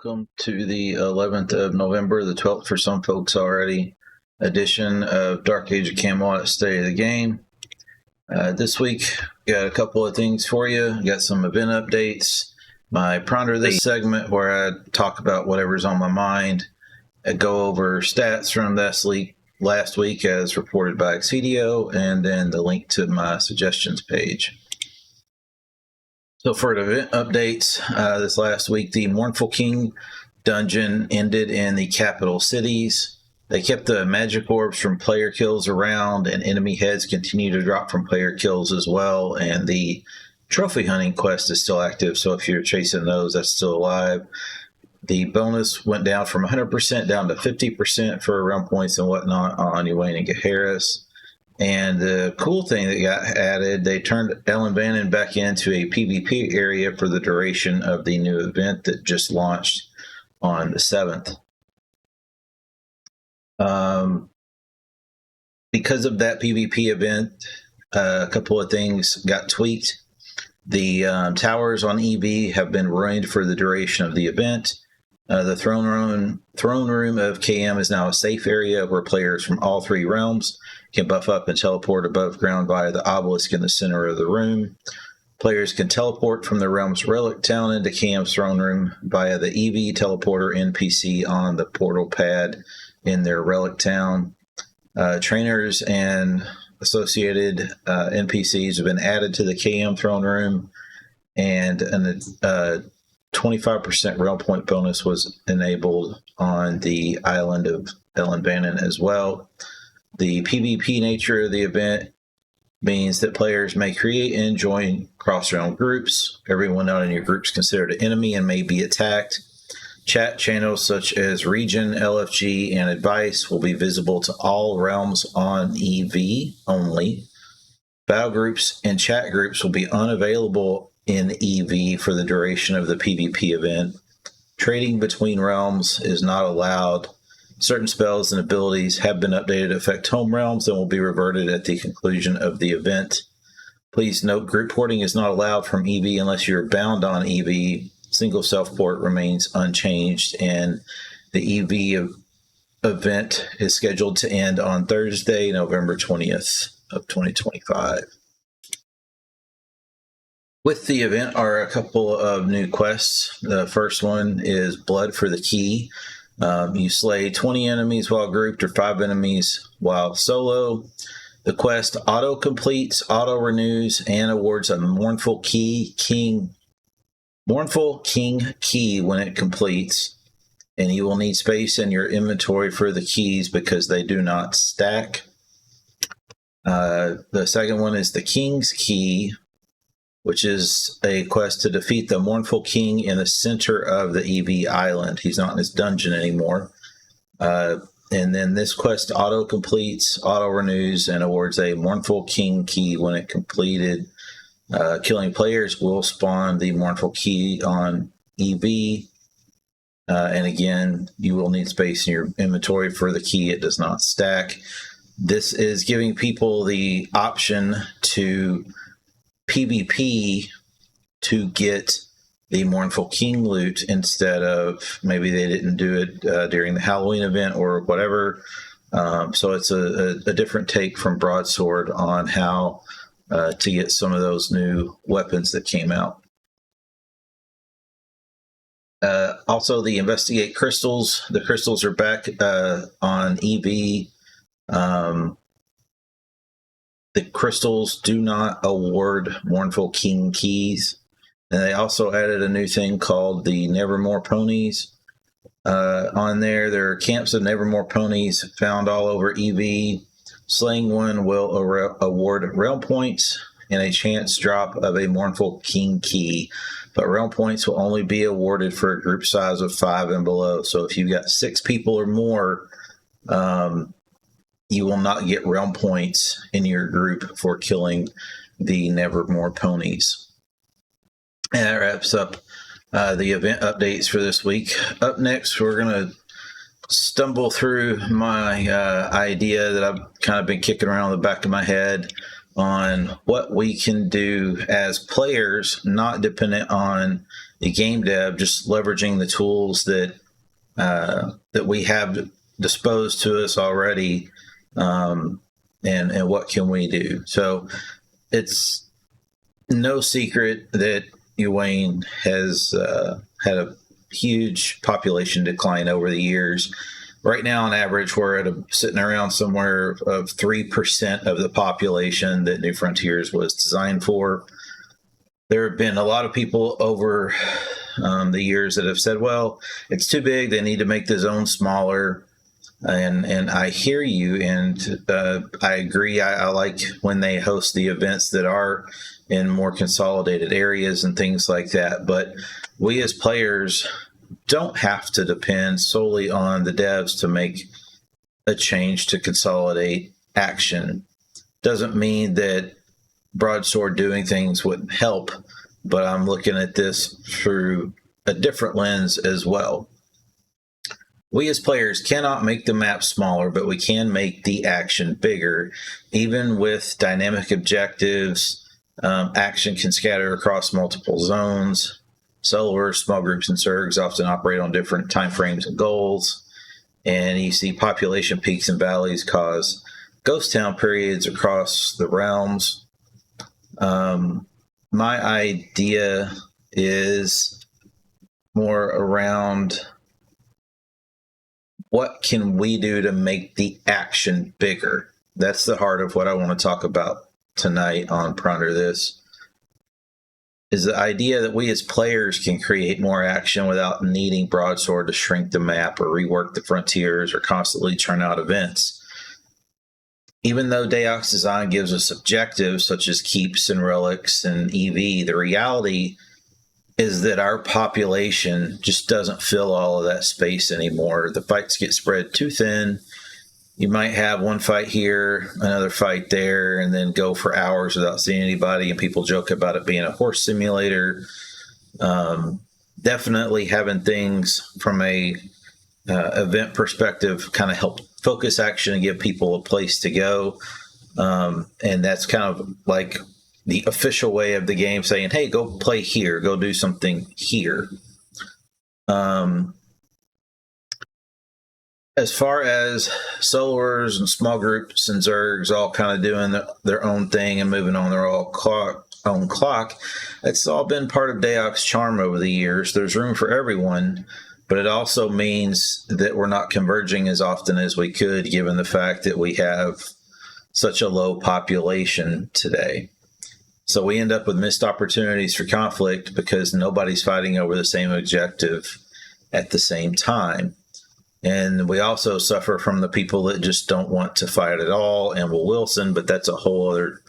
Welcome to the 11th of November, the 12th for some folks already, edition of Dark Age of Camelot State of the Game. This week, got a couple of things for you. Got some event updates, my Prondr This segment where I talk about whatever's on my mind, I go over stats from last week as reported by Excedio, and then the link to my suggestions page. So for the event updates, this last week, the Mournful King dungeon ended in the capital cities. They kept the magic orbs from player kills around, and enemy heads continue to drop from player kills as well. And the trophy hunting quest is still active, so if you're chasing those, that's still alive. The bonus went down from 100% down to 50% for realm points and whatnot on Ewain and Gaheris. And the cool thing that got added, they turned Ellan Vannin back into a PvP area for the duration of the new event that just launched on the 7th. Because of that PvP event, a couple of things got tweaked. The towers on EV have been ruined for the duration of the event. The throne room of KM is now a safe area where players from all three realms can buff up and teleport above ground via the obelisk in the center of the room. Players can teleport from the realm's relic town into KM's throne room via the EV teleporter NPC on the portal pad in their relic town. Trainers and associated NPCs have been added to the KM throne room, and a 25% realm point bonus was enabled on the island of Ellan Vannin as well. The PvP nature of the event means that players may create and join cross-realm groups. Everyone not in your group is considered an enemy and may be attacked. Chat channels such as Region, LFG, and Advice will be visible to all realms on EV only. Battle groups and chat groups will be unavailable in EV for the duration of the PvP event. Trading between realms is not allowed. Certain spells and abilities have been updated to affect home realms and will be reverted at the conclusion of the event. Please note, group porting is not allowed from EV unless you're bound on EV. Single self-port remains unchanged, and the EV event is scheduled to end on Thursday, November 20th of 2025. With the event are a couple of new quests. The first one is Blood for the Key. You slay 20 enemies while grouped or 5 enemies while solo. The quest auto-completes, auto-renews, and awards a Mournful King key when it completes. And you will need space in your inventory for the keys because they do not stack. The second one is the King's Key, which is a quest to defeat the Mournful King in the center of the EV island. He's not in his dungeon anymore. And then this quest auto-completes, auto-renews, and awards a Mournful King key when it completed. Killing players will spawn the Mournful Key on EV. And again, you will need space in your inventory for the key. It does not stack. This is giving people the option to PvP to get the Mournful King loot instead of maybe they didn't do it during the Halloween event or whatever. So it's a different take from Broadsword on how to get some of those new weapons that came out. Also, the Investigate Crystals. The crystals are back on EV. The crystals do not award Mournful King keys. And they also added a new thing called the Nevermore Ponies. On there, there are camps of Nevermore Ponies found all over EV. Slaying one will award realm points and a chance drop of a Mournful King key. But realm points will only be awarded for a group size of 5 and below. So if you've got 6 people or more, you will not get realm points in your group for killing the Nevermore Ponies. And that wraps up the event updates for this week. Up next, we're going to stumble through my idea that I've kind of been kicking around the back of my head on what we can do as players, not dependent on the game dev, just leveraging the tools that that we have disposed to us already, and what can we do. So it's no secret that Uwain has had a huge population decline over the years. Right now, on average, we're at sitting around somewhere of 3% of the population that New Frontiers was designed for. There have been a lot of people over the years that have said, well, it's too big, they need to make the zone smaller. And I hear you, and I agree. I like when they host the events that are in more consolidated areas and things like that. But we as players don't have to depend solely on the devs to make a change to consolidate action. Doesn't mean that Broadsword doing things wouldn't help, but I'm looking at this through a different lens as well. We as players cannot make the map smaller, but we can make the action bigger. Even with dynamic objectives, action can scatter across multiple zones. Solars, small groups, and Zergs often operate on different time frames and goals. And you see population peaks and valleys cause ghost town periods across the realms. My idea is more around what can we do to make the action bigger? That's the heart of what I want to talk about tonight on Prondr This, is the idea that we as players can create more action without needing Broadsword to shrink the map or rework the frontiers or constantly churn out events. Even though DAoC's design gives us objectives such as keeps and relics and EV, the reality is that our population just doesn't fill all of that space anymore. The fights get spread too thin. You might have one fight here, another fight there, and then go for hours without seeing anybody, and people joke about it being a horse simulator. Definitely having things from a event perspective kind of help focus action and give people a place to go. And that's kind of like the official way of the game saying, hey, go play here, go do something here. As far as solars and small groups and Zergs all kind of doing their own thing and moving on their own clock, it's all been part of DAoC's charm over the years. There's room for everyone, but it also means that we're not converging as often as we could, given the fact that we have such a low population today. So we end up with missed opportunities for conflict because nobody's fighting over the same objective at the same time. And we also suffer from the people that just don't want to fight at all and will Wilson, but that's a whole other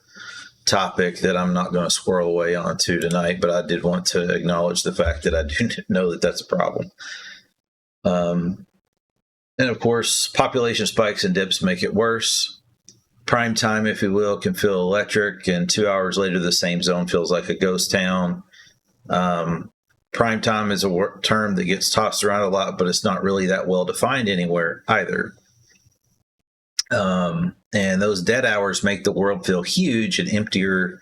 topic that I'm not going to squirrel away onto tonight, but I did want to acknowledge the fact that I do know that that's a problem. And of course, population spikes and dips make it worse. Prime time, if you will, can feel electric, and 2 hours later, the same zone feels like a ghost town. Prime time is a term that gets tossed around a lot, but it's not really that well defined anywhere either. And those dead hours make the world feel huge and emptier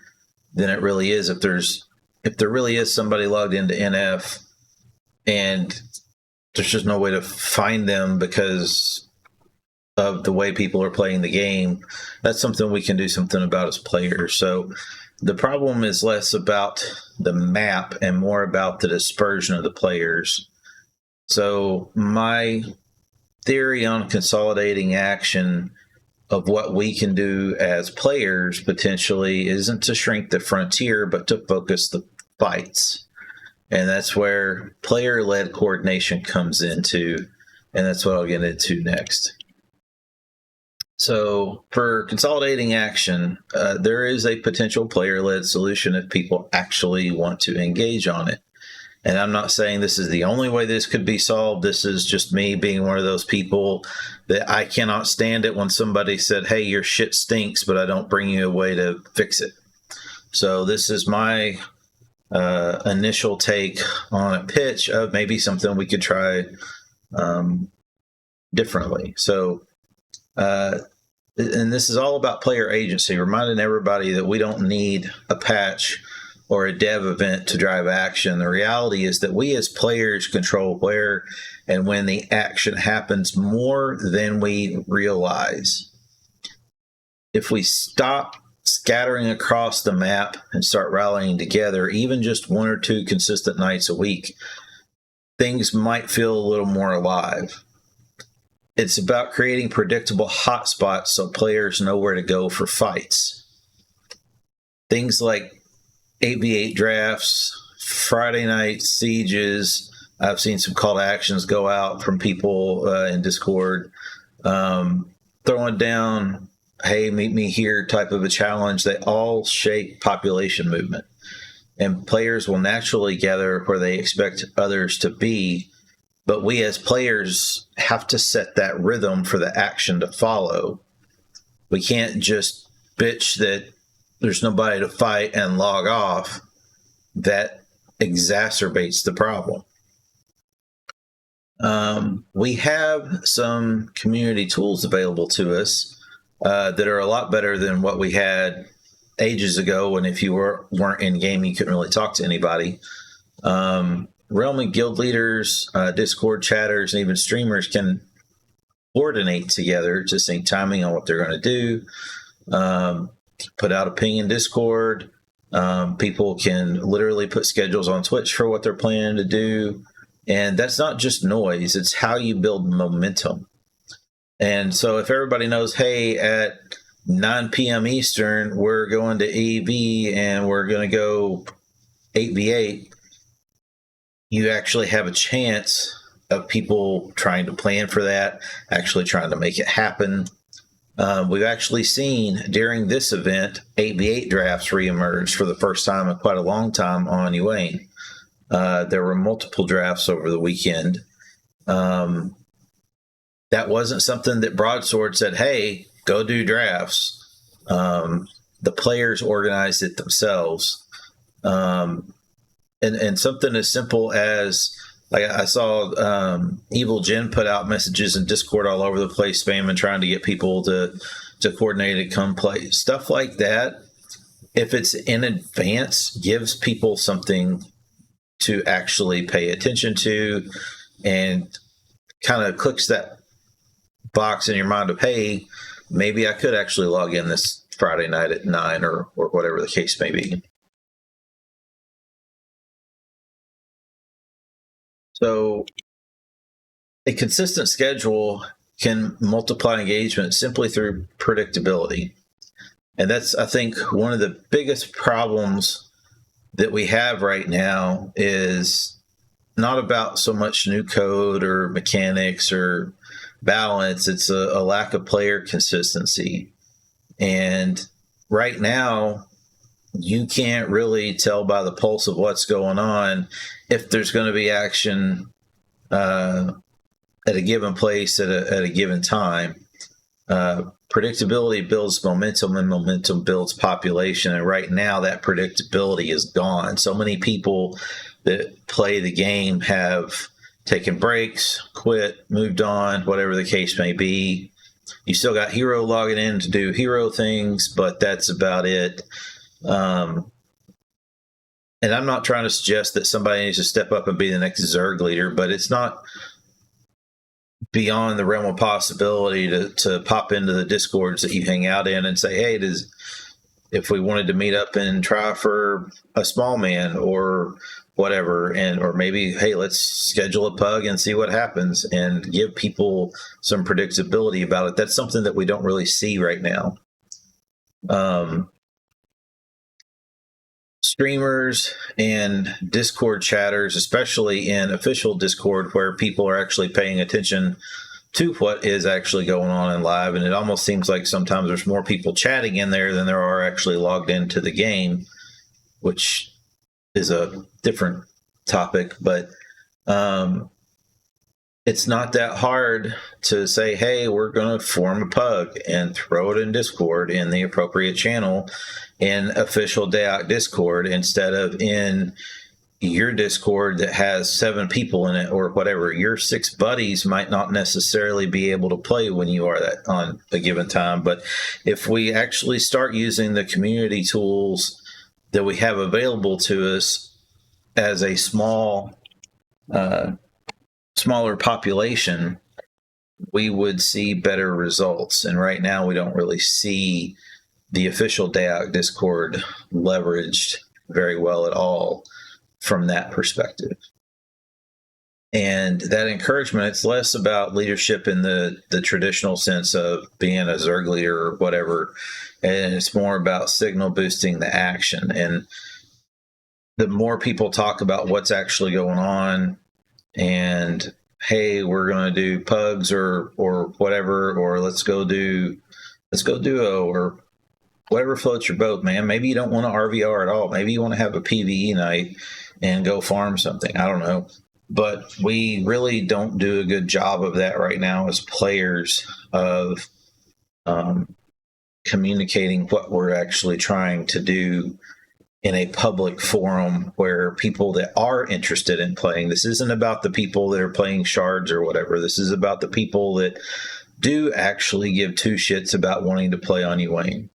than it really is. If there really is somebody logged into NF and there's just no way to find them because of the way people are playing the game, that's something we can do something about as players. So the problem is less about the map and more about the dispersion of the players. So my theory on consolidating action of what we can do as players potentially isn't to shrink the frontier, but to focus the fights. And that's where player-led coordination comes into, and that's what I'll get into next. So for consolidating action, there is a potential player-led solution if people actually want to engage on it. And I'm not saying this is the only way this could be solved. This is just me being one of those people that I cannot stand it when somebody said, hey, your shit stinks, but I don't bring you a way to fix it. So this is my initial take on a pitch of maybe something we could try differently. So, and this is all about player agency, reminding everybody that we don't need a patch or a dev event to drive action. The reality is that we as players control where and when the action happens more than we realize. If we stop scattering across the map and start rallying together, even just 1 or 2 consistent nights a week, things might feel a little more alive. It's about creating predictable hotspots so players know where to go for fights. Things like 8v8 drafts, Friday night sieges. I've seen some call to actions go out from people in Discord, throwing down, hey, meet me here type of a challenge. They all shape population movement. And players will naturally gather where they expect others to be. But we as players have to set that rhythm for the action to follow. We can't just bitch that there's nobody to fight and log off. That exacerbates the problem. We have some community tools available to us that are a lot better than what we had ages ago, when if you weren't in game, you couldn't really talk to anybody. Realm and guild leaders, Discord chatters, and even streamers can coordinate together to sync timing on what they're going to do. Put out a ping in Discord. People can literally put schedules on Twitch for what they're planning to do. And that's not just noise, it's how you build momentum. And so if everybody knows, hey, at 9 p.m. Eastern, we're going to EV and we're going to go 8v8, you actually have a chance of people trying to plan for that, actually trying to make it happen. We've actually seen during this event 8v8 drafts reemerge for the first time in quite a long time on UAIN. There were multiple drafts over the weekend. That wasn't something that Broadsword said, hey, go do drafts. The players organized it themselves. And something as simple as, like I saw Evil Jen put out messages in Discord all over the place, spamming, trying to get people to coordinate and come play. Stuff like that, if it's in advance, gives people something to actually pay attention to and kind of clicks that box in your mind of, hey, maybe I could actually log in this Friday night at 9 or whatever the case may be. So a consistent schedule can multiply engagement simply through predictability. And that's, I think, one of the biggest problems that we have right now is not about so much new code or mechanics or balance. It's a lack of player consistency. And right now, you can't really tell by the pulse of what's going on if there's going to be action at a given place at a given time. Predictability builds momentum, and momentum builds population. And right now, that predictability is gone. So many people that play the game have taken breaks, quit, moved on, whatever the case may be. You still got hero logging in to do hero things, but that's about it. And I'm not trying to suggest that somebody needs to step up and be the next Zerg leader, but it's not beyond the realm of possibility to pop into the Discords that you hang out in and say, hey, if we wanted to meet up and try for a small man or whatever, or maybe, hey, let's schedule a pug and see what happens, and give people some predictability about it. That's something that we don't really see right now. Streamers and Discord chatters, especially in official Discord where people are actually paying attention to what is actually going on in live, and it almost seems like sometimes there's more people chatting in there than there are actually logged into the game, which is a different topic. But it's not that hard to say, hey, we're going to form a pug and throw it in Discord in the appropriate channel in official DAoC Discord, instead of in your Discord that has 7 people in it or whatever. Your 6 buddies might not necessarily be able to play when you are that on a given time. But if we actually start using the community tools that we have available to us as a smaller population, we would see better results. And right now we don't really see the official DAoC Discord leveraged very well at all from that perspective. And that encouragement, it's less about leadership in the traditional sense of being a Zerg leader or whatever. And it's more about signal boosting the action. And the more people talk about what's actually going on and, hey, we're going to do pugs or whatever, or let's go duo or whatever floats your boat, man. Maybe you don't want to RVR at all. Maybe you want to have a PvE night and go farm something. I don't know. But we really don't do a good job of that right now as players of communicating what we're actually trying to do in a public forum where people that are interested in playing. This isn't about the people that are playing shards or whatever. This is about the people that do actually give two shits about wanting to play on Ewayne.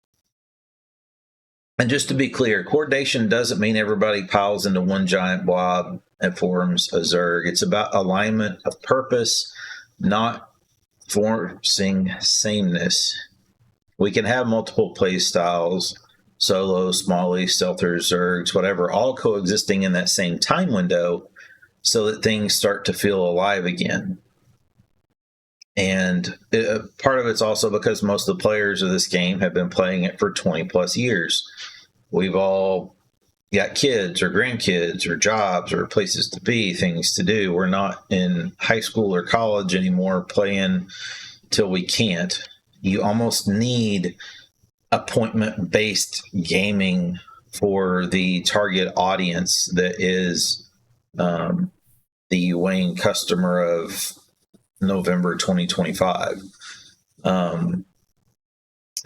And just to be clear, coordination doesn't mean everybody piles into one giant blob and forms a Zerg. It's about alignment of purpose, not forcing sameness. We can have multiple play styles, solo, smallies, stealthers, Zergs, whatever, all coexisting in that same time window so that things start to feel alive again. And part of it's also because most of the players of this game have been playing it for 20 plus years. We've all got kids or grandkids or jobs or places to be, things to do. We're not in high school or college anymore playing till we can't. You almost need appointment-based gaming for the target audience that is the Ewayne customer of November 2025.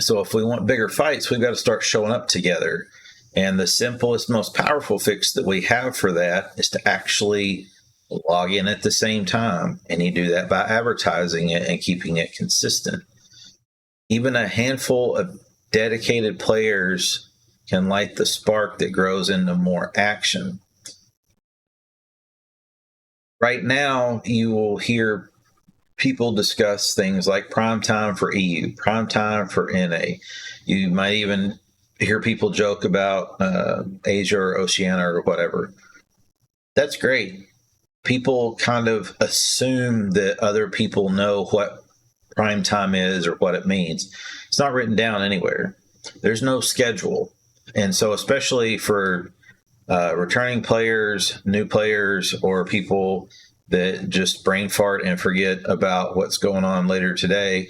So if we want bigger fights, we've got to start showing up together. And the simplest, most powerful fix that we have for that is to actually log in at the same time. And you do that by advertising it and keeping it consistent. Even a handful of dedicated players can light the spark that grows into more action. Right now, you will hear people discuss things like prime time for EU, prime time for NA. You might even hear people joke about Asia or Oceania or whatever. That's great. People kind of assume that other people know what prime time is or what it means. It's not written down anywhere. There's no schedule. And so especially for returning players, new players, or people that just brain fart and forget about what's going on later today,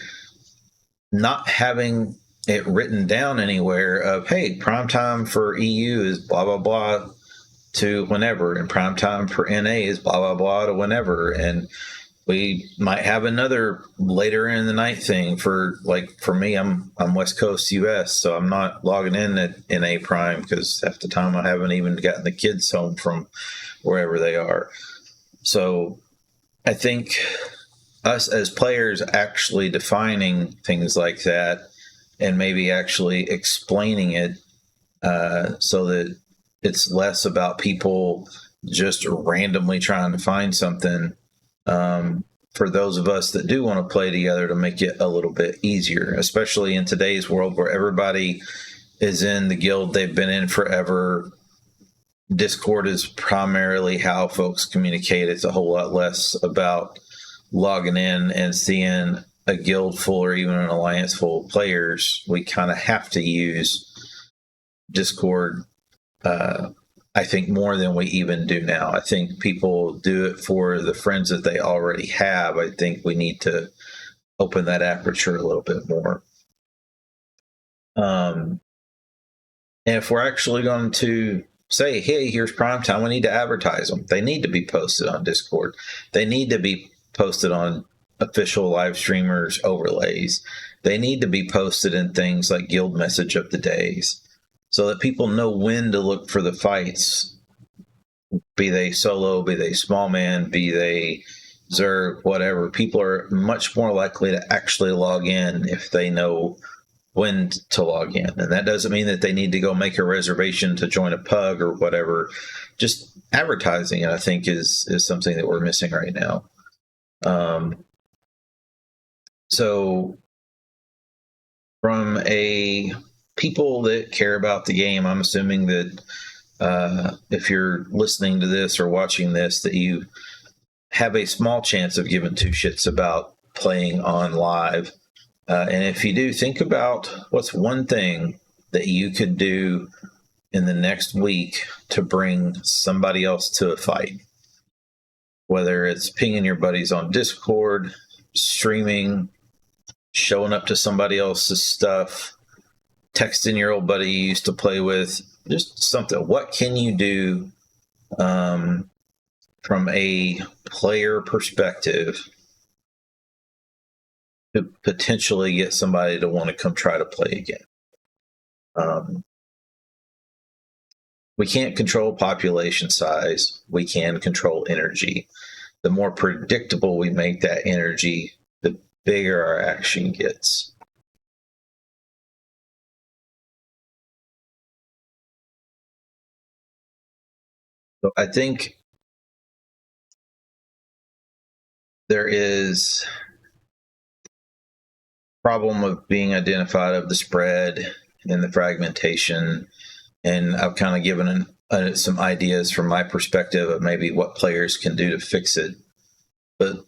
not having it written down anywhere of, hey, prime time for EU is blah, blah, blah to whenever, and prime time for NA is blah, blah, blah to whenever. And we might have another later in the night thing for, like, for me, I'm West Coast US, so I'm not logging in at NA prime because half the time I haven't even gotten the kids home from wherever they are. So I think us as players actually defining things like that and maybe actually explaining it so that it's less about people just randomly trying to find something for those of us that do want to play together to make it a little bit easier, especially in today's world where everybody is in the guild they've been in forever. Discord is primarily how folks communicate. It's a whole lot less about logging in and seeing a guild full or even an alliance full of players. We kind of have to use Discord, I think, more than we even do now. I think people do it for the friends that they already have. I think we need to open that aperture a little bit more. And if we're actually going to say, hey, here's prime time, we need to advertise them. They need to be posted on Discord. They need to be posted on official live streamers overlays. They need to be posted in things like guild message of the days so that people know when to look for the fights, be they solo, be they small man, be they Zerg, whatever. People are much more likely to actually log in if they know when to log in. And that doesn't mean that they need to go make a reservation to join a pug or whatever. Just advertising, I think, is something that we're missing right now. So from a people that care about the game, I'm assuming that if you're listening to this or watching this, that you have a small chance of giving two shits about playing on live. And if you do, think about what's one thing that you could do in the next week to bring somebody else to a fight. Whether it's pinging your buddies on Discord, streaming, showing up to somebody else's stuff, texting your old buddy you used to play with, just something. What can you do from a player perspective to potentially get somebody to want to come try to play again? We can't control population size. We can control energy. The more predictable we make that energy, the bigger our action gets. So I think there is a problem of being identified of the spread and the fragmentation. And I've kind of given some ideas from my perspective of maybe what players can do to fix it. But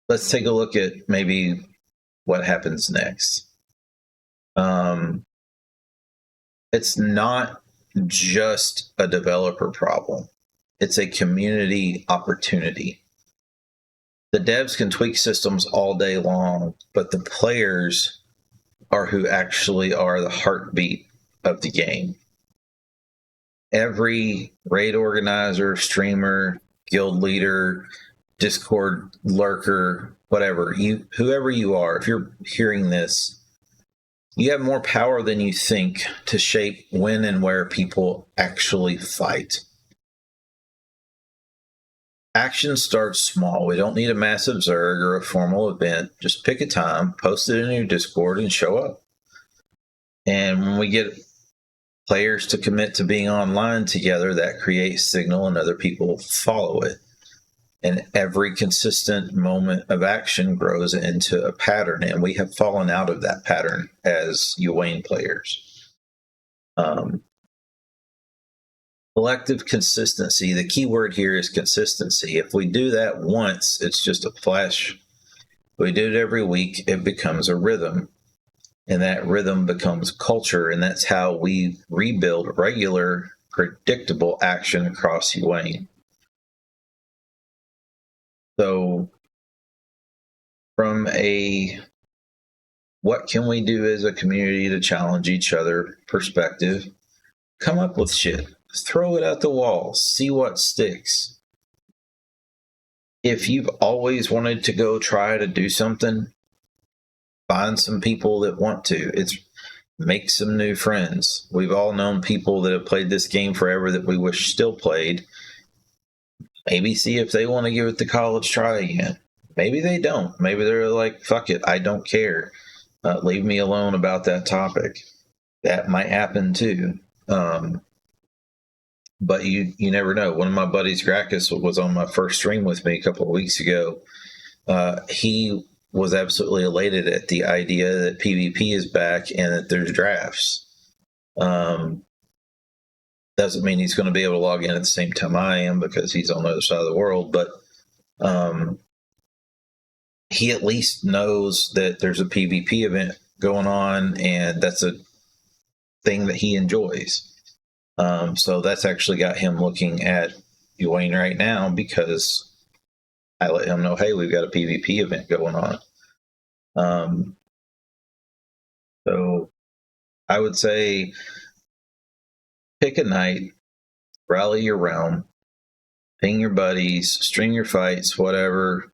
let's take a look at maybe what happens next. It's not just a developer problem. It's a community opportunity. The devs can tweak systems all day long, but the players are who actually are the heartbeat of the game. Every raid organizer, streamer, guild leader, Discord lurker, whatever, whoever you are, if you're hearing this, you have more power than you think to shape when and where people actually fight. Action starts small. We don't need a massive Zerg or a formal event. Just pick a time, post it in your Discord, and show up. And when we get players to commit to being online together, that creates signal and other people follow it. And every consistent moment of action grows into a pattern. And we have fallen out of that pattern as Uwane players. Collective consistency. The key word here is consistency. If we do that once, it's just a flash. If we do it every week, it becomes a rhythm. And that rhythm becomes culture. And that's how we rebuild regular, predictable action across Uwane. So from a what can we do as a community to challenge each other perspective, come up with shit. Throw it at the wall. See what sticks. If you've always wanted to go try to do something, find some people that want to. Make some new friends. We've all known people that have played this game forever that we wish still played. Maybe see if they want to give it the college try again. Maybe they don't. Maybe they're like, fuck it, I don't care. Leave me alone about that topic. That might happen too. But you never know. One of my buddies, Gracchus, was on my first stream with me a couple of weeks ago. He was absolutely elated at the idea that PvP is back and that there's drafts. Doesn't mean he's going to be able to log in at the same time I am because he's on the other side of the world, but he at least knows that there's a PvP event going on, and that's a thing that he enjoys. So that's actually got him looking at Uwane right now because I let him know, hey, we've got a PvP event going on. So I would say pick a night, rally your realm, ping your buddies, string your fights, whatever.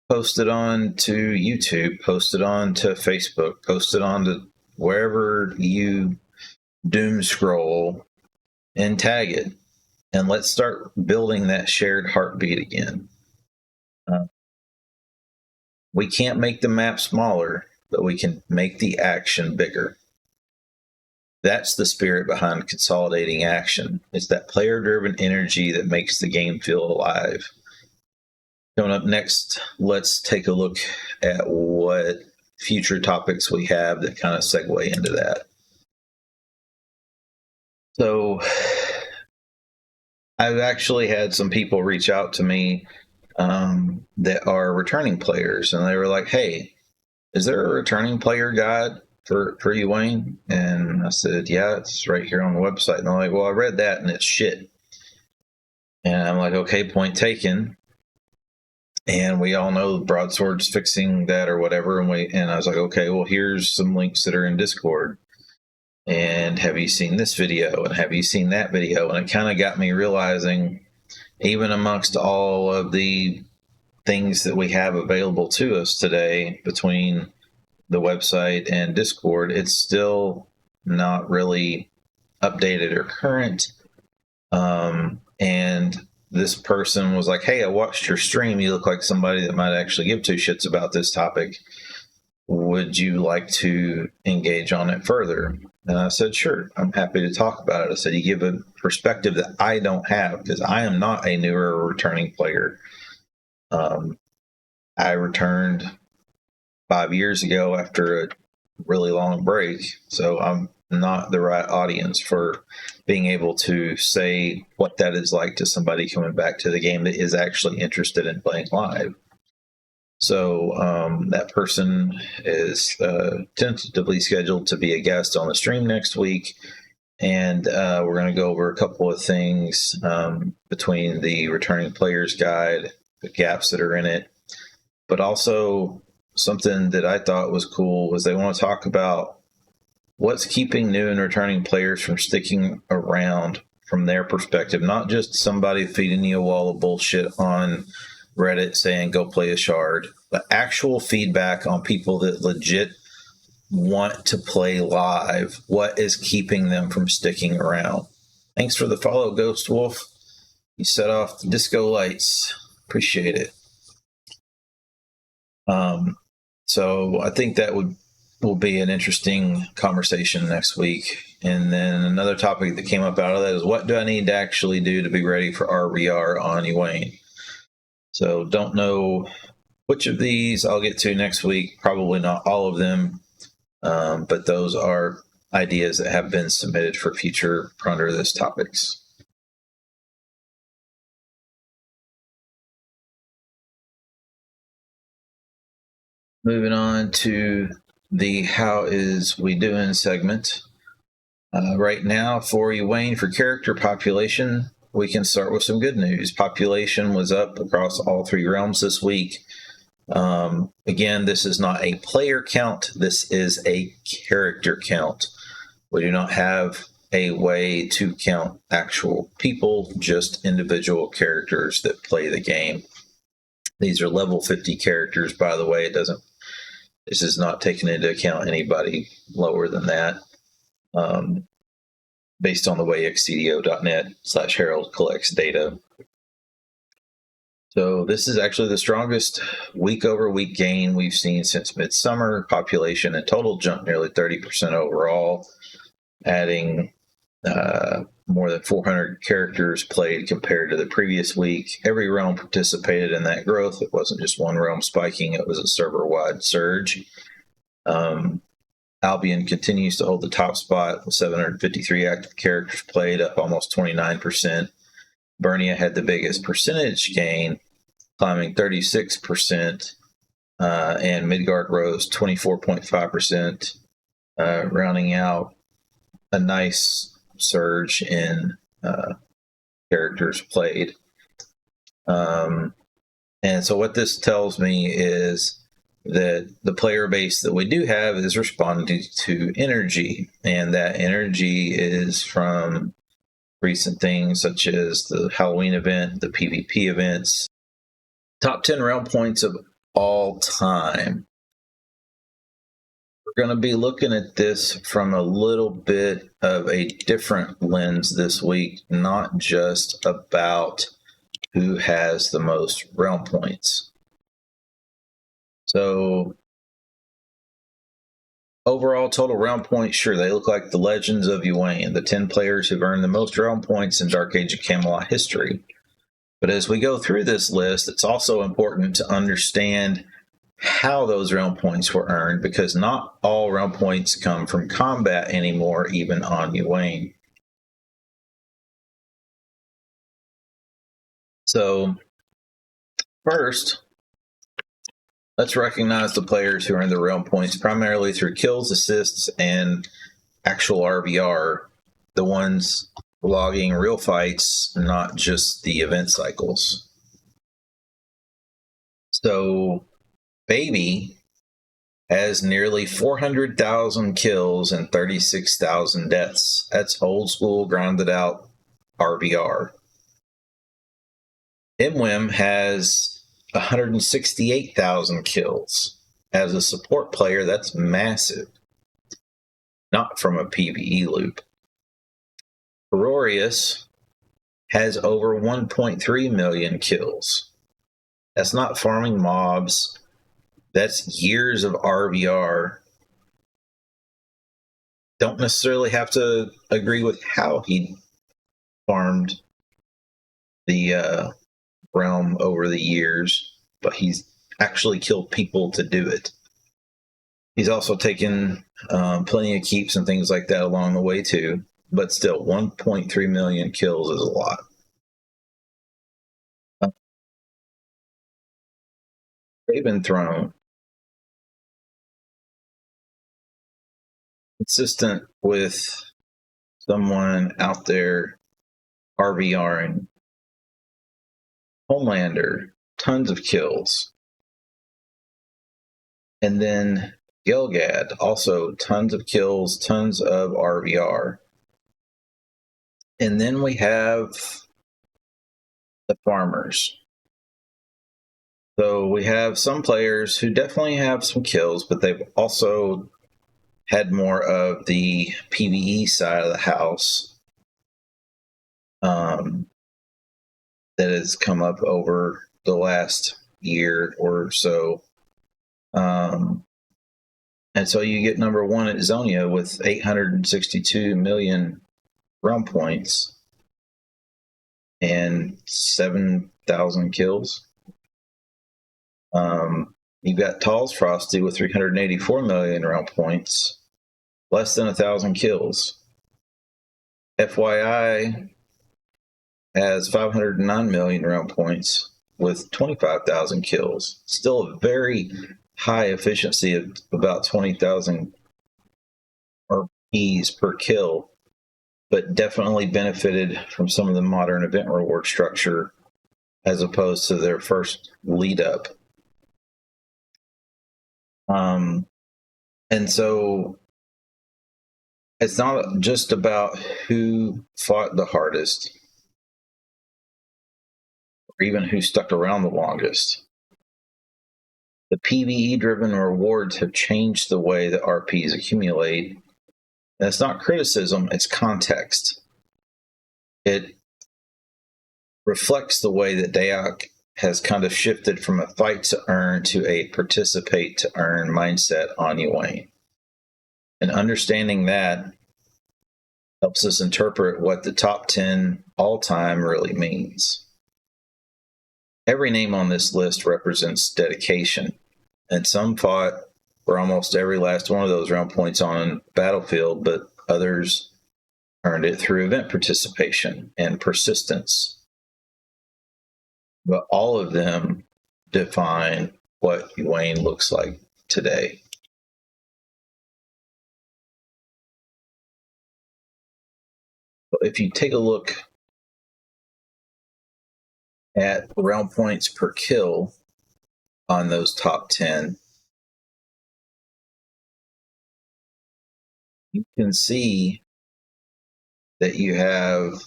Post it on to YouTube, post it on to Facebook, post it on to wherever you doom scroll and tag it. And let's start building that shared heartbeat again. We can't make the map smaller. but we can make the action bigger. That's the spirit behind consolidating action. It's that player-driven energy that makes the game feel alive. Coming up next, let's take a look at what future topics we have that kind of segue into that. So I've actually had some people reach out to me that are returning players, and they were like, hey, is there a returning player guide for you, Wayne? And I said, yeah, it's right here on the website. And they're like, well, I read that and it's shit. And I'm like, okay, point taken. And we all know Broadsword's fixing that or whatever. And I was like, okay, well, here's some links that are in Discord. And have you seen this video? And have you seen that video? And it kind of got me realizing, even amongst all of the things that we have available to us today between the website and Discord, it's still not really updated or current. And this person was like, hey, I watched your stream. You look like somebody that might actually give two shits about this topic. Would you like to engage on it further? And I said, sure, I'm happy to talk about it. I said, you give a perspective that I don't have, because I am not a newer or returning player. I returned 5 years ago after a really long break, so I'm not the right audience for being able to say what that is like to somebody coming back to the game that is actually interested in playing live. So that person is tentatively scheduled to be a guest on the stream next week, and we're going to go over a couple of things between the returning players guide, the gaps that are in it, but also something that I thought was cool was they want to talk about what's keeping new and returning players from sticking around from their perspective, not just somebody feeding you a wall of bullshit on Reddit saying go play a shard, but actual feedback on people that legit want to play live. What is keeping them from sticking around? Thanks for the follow, Ghost Wolf. You set off the disco lights. Appreciate it. So I think that will be an interesting conversation next week. And then another topic that came up out of that is, what do I need to actually do to be ready for RVR on Ewain? So don't know which of these I'll get to next week. Probably not all of them, but those are ideas that have been submitted for future Prondr This topics. Moving on to the How Is We Doing segment. Right now for Ewain, for character population, we can start with some good news. Population was up across all 3 realms this week. Again, this is not a player count. This is a character count. We do not have a way to count actual people, just individual characters that play the game. These are level 50 characters, by the way. This is not taking into account anybody lower than that. Based on the way Excedio.net/Herald collects data. So this is actually the strongest week-over-week gain we've seen since midsummer. Population in total jumped nearly 30% overall, adding more than 400 characters played compared to the previous week. Every realm participated in that growth. It wasn't just one realm spiking, it was a server-wide surge. Albion continues to hold the top spot with 753 active characters played, up almost 29%. Burnia had the biggest percentage gain, climbing 36%, and Midgard rose 24.5%, rounding out a nice surge in characters played. And so what this tells me is that the player base that we do have is responding to energy, and that energy is from recent things such as the Halloween event, the PvP events. Top 10 realm points of all time. We're going to be looking at this from a little bit of a different lens this week, not just about who has the most realm points. So Overall total realm points, sure, they look like the legends of Ywain, the 10 players who've earned the most realm points in Dark Age of Camelot history. But as we go through this list, it's also important to understand how those realm points were earned, because not all realm points come from combat anymore, even on Ywain. So first, let's recognize the players who earn the realm points primarily through kills, assists, and actual RBR, the ones logging real fights, not just the event cycles. So Baby has nearly 400,000 kills and 36,000 deaths. That's old school, grounded out RBR. MWIM has 168,000 kills. As a support player, that's massive. Not from a PvE loop. Ferorius has over 1.3 million kills. That's not farming mobs. That's years of RBR. Don't necessarily have to agree with how he farmed the realm over the years, but he's actually killed people to do it. He's also taken plenty of keeps and things like that along the way too, but still 1.3 million kills is a lot. Raven Throne, consistent with someone out there RVRing. Homelander, tons of kills. And then Gilgad, also tons of kills, tons of RVR. And then we have the farmers. So we have some players who definitely have some kills, but they've also had more of the PvE side of the house that has come up over the last year or so. And so you get number one at Zonia with 862 million realm points and 7,000 kills. You've got Tall's Frosty with 384 million realm points, less than 1,000 kills. FYI has 509 million realm points with 25,000 kills. Still a very high efficiency of about 20,000 RPs per kill, but definitely benefited from some of the modern event reward structure as opposed to their first lead up. And so it's not just about who fought the hardest or even who stuck around the longest. The PvE-driven rewards have changed the way that RPs accumulate. And it's not criticism, it's context. It reflects the way that DAoC has kind of shifted from a fight to earn to a participate to earn mindset on Ywain. And understanding that helps us interpret what the top 10 all-time really means. Every name on this list represents dedication, and some fought for almost every last one of those realm points on Battlefield, but others earned it through event participation and persistence. But all of them define what Ywain looks like today. If you take a look at realm points per kill on those top 10, you can see that you have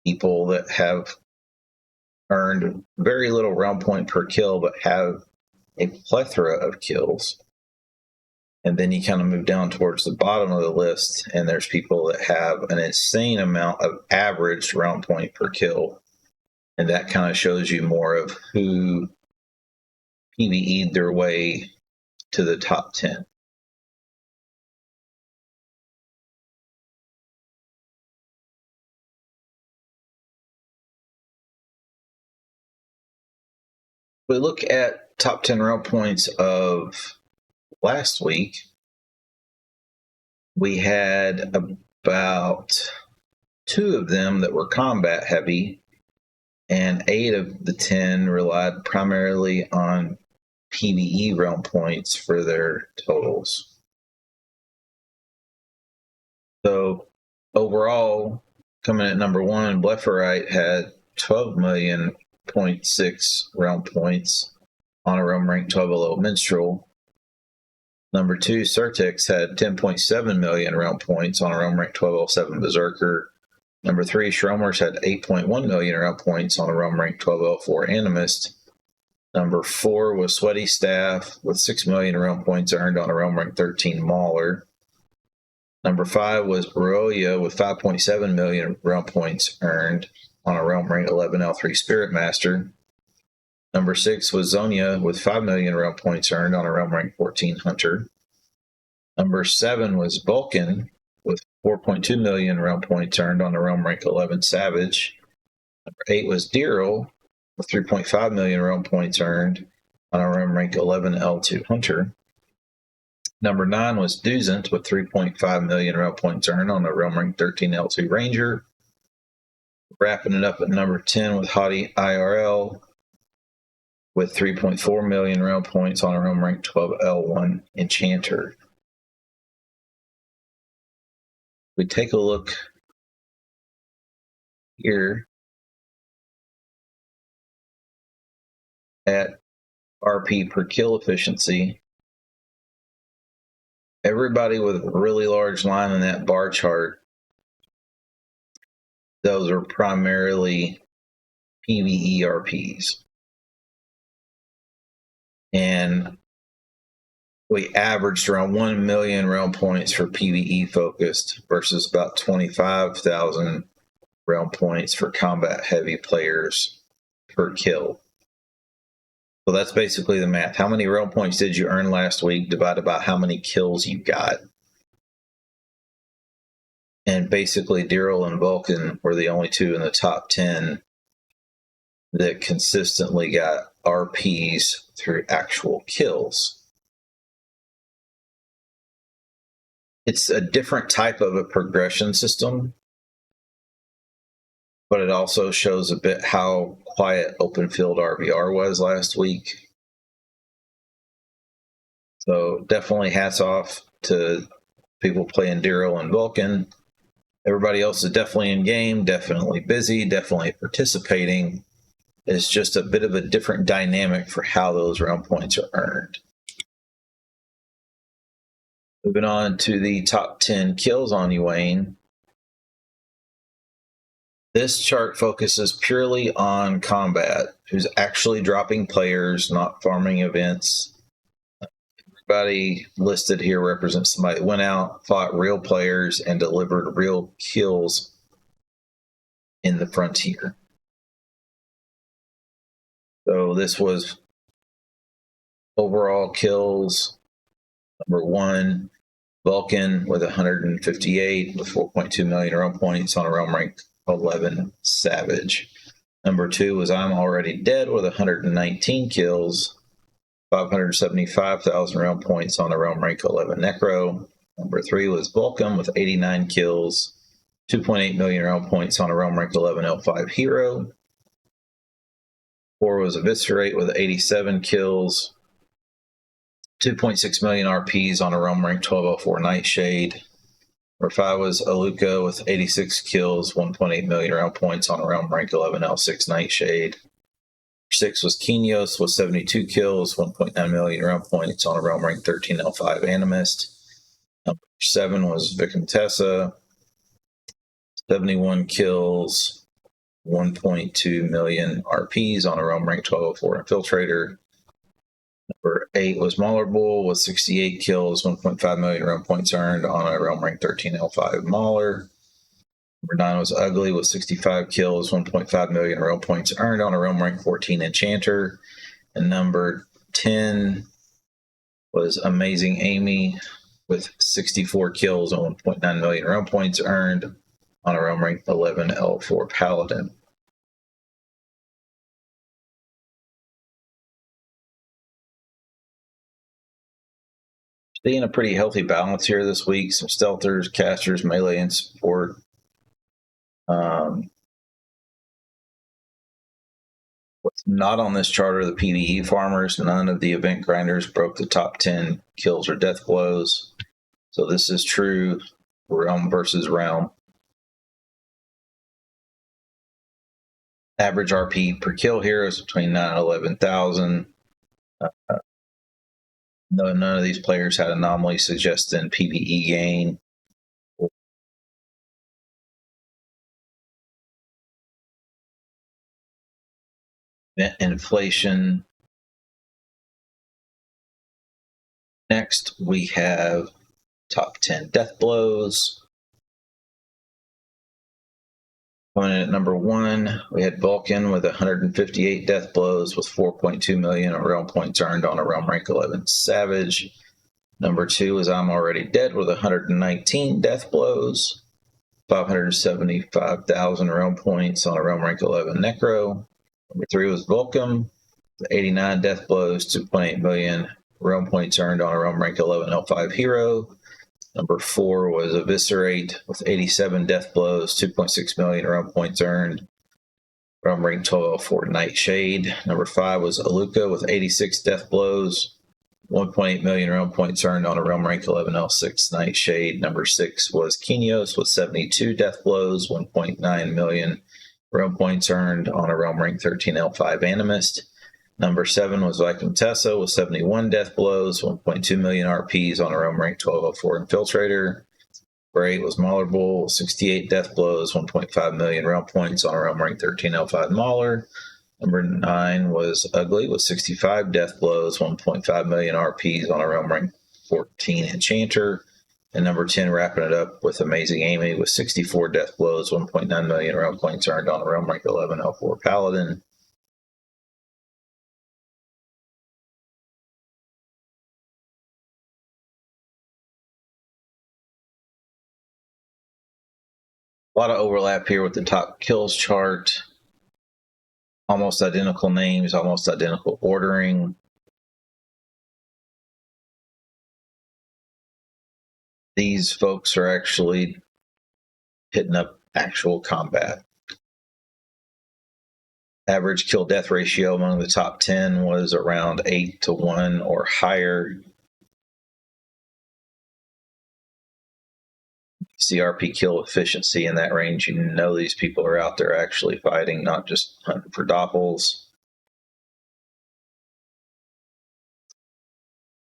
people that have earned very little realm point per kill, but have a plethora of kills. And then you kind of move down towards the bottom of the list, and there's people that have an insane amount of average realm point per kill. And that kind of shows you more of who PvE'd their way to the top 10. We look at top 10 realm points of last week. We had about 2 of them that were combat heavy, and 8 of the 10 relied primarily on PvE realm points for their totals. So overall, coming at number 1, Blepharite had 12,000,000.6 realm points on a realm rank 12 below Minstrel. Number 2, Certex had 10.7 million realm points on a realm rank 1207 Berserker. Number 3, Shromers had 8.1 million realm points on a realm rank 1204 Animist. Number 4 was Sweaty Staff with 6 million realm points earned on a realm rank 13 Mauler. Number 5 was Broya with 5.7 million realm points earned on a realm rank 11 L3 Spirit Master. Number 6 was Zonia with 5 million realm points earned on a realm rank 14 Hunter. Number 7 was Vulcan with 4.2 million realm points earned on a realm rank 11 Savage. Number 8 was Deerl with 3.5 million realm points earned on a realm rank 11 L2 Hunter. Number 9 was Duzant with 3.5 million realm points earned on a realm rank 13 L2 Ranger. Wrapping it up at number 10 with Haughty IRL with 3.4 million realm points on a realm rank 12 L1 Enchanter. We take a look here at RP per kill efficiency. Everybody with a really large line in that bar chart, those are primarily PvE RPs. And we averaged around 1 million realm points for PvE focused versus about 25,000 realm points for combat heavy players per kill. So that's basically the math. How many realm points did you earn last week divided by how many kills you got? And basically Deerl and Vulcan were the only 2 in the top 10 that consistently got RPs through actual kills. It's a different type of a progression system, but it also shows a bit how quiet open field RVR was last week. So definitely hats off to people playing Deerl and Vulcan. Everybody else is definitely in game, definitely busy, definitely participating. It's just a bit of a different dynamic for how those realm points are earned. Moving on to the top 10 kills on Yuan. This chart focuses purely on combat, who's actually dropping players, not farming events. Everybody listed here represents somebody that went out, fought real players, and delivered real kills in the frontier. So this was overall kills. Number 1, Vulcan with 158 with 4.2 million realm points on a realm rank 11 Savage. Number 2 was I'm Already Dead with 119 kills, 575,000 realm points on a realm rank 11 Necro. Number 3 was Vulcan with 89 kills, 2.8 million realm points on a realm rank 11 L5 Hero. 4 was Eviscerate with 87 kills, 2.6 million RPs on a realm rank 1204 Nightshade. Number 5 was Aluka with 86 kills, 1.8 million realm points on a realm rank 11 L6 Nightshade. 6 was Kinyos with 72 kills, 1.9 million realm points on a realm rank 13 L5 Animist. Number 7 was Vicomtessa, 71 kills, 1.2 million RPs on a realm rank 1204 Infiltrator. Number 8 was Mauler Bull with 68 kills, 1.5 million realm points earned on a realm rank 13 L5 Mauler. Number 9 was Ugly with 65 kills, 1.5 million realm points earned on a realm rank 14 Enchanter. And number 10 was Amazing Amy with 64 kills and 1.9 million realm points earned on a realm rank 11 L4 Paladin. Seeing a pretty healthy balance here this week. Some stealthers, casters, melee, and support. What's not on this chart are the PvE farmers. None of the event grinders broke the top 10 kills or death blows. So this is true realm versus realm. Average RP per kill here is between 9 and 11,000. None of these players had anomalies suggesting PvE gain. Inflation. Next, we have top 10 death blows. Coming in at number 1, we had Vulcan with 158 death blows with 4.2 million realm points earned on a realm rank 11 Savage. Number 2 was I'm Already Dead with 119 death blows, 575,000 realm points on a realm rank 11 Necro. Number 3 was Vulcan with 89 death blows, 2.8 million realm points earned on a realm rank 11 L5 Hero. Number 4 was Eviscerate with 87 death blows, 2.6 million realm points earned. Realm rank 12 L4 Nightshade. Number 5 was Aluka with 86 death blows, 1.8 million realm points earned on a realm rank 11 L6 Nightshade. Number 6 was Kenios with 72 death blows, 1.9 million realm points earned on a realm rank 13 L5 Animist. Number 7 was Vicomtessa with 71 death blows, 1.2 million RPs on a realm rank 1204 Infiltrator. Number 8 was Maulerbull with 68 death blows, 1.5 million realm points on a realm rank 13L5 Mauler. Number 9 was Ugly with 65 death blows, 1.5 million RPs on a realm rank 14 Enchanter. And number 10, wrapping it up with Amazing Amy with 64 death blows, 1.9 million realm points earned on a realm rank 11 L4 Paladin. A lot of overlap here with the top kills chart. Almost identical names, almost identical ordering. These folks are actually hitting up actual combat. Average kill death ratio among the top 10 was around 8-1 or higher. CRP kill efficiency in that range, you know these people are out there actually fighting, not just hunting for doppels.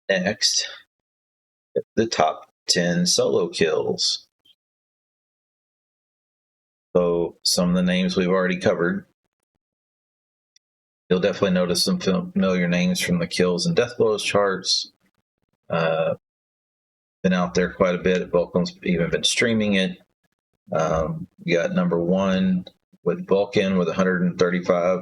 Next, the top 10 solo kills. So some of the names we've already covered. You'll definitely notice some familiar names from the kills and death blows charts. Been out there quite a bit. Vulcan's even been streaming it. We got number 1 with Vulcan with 135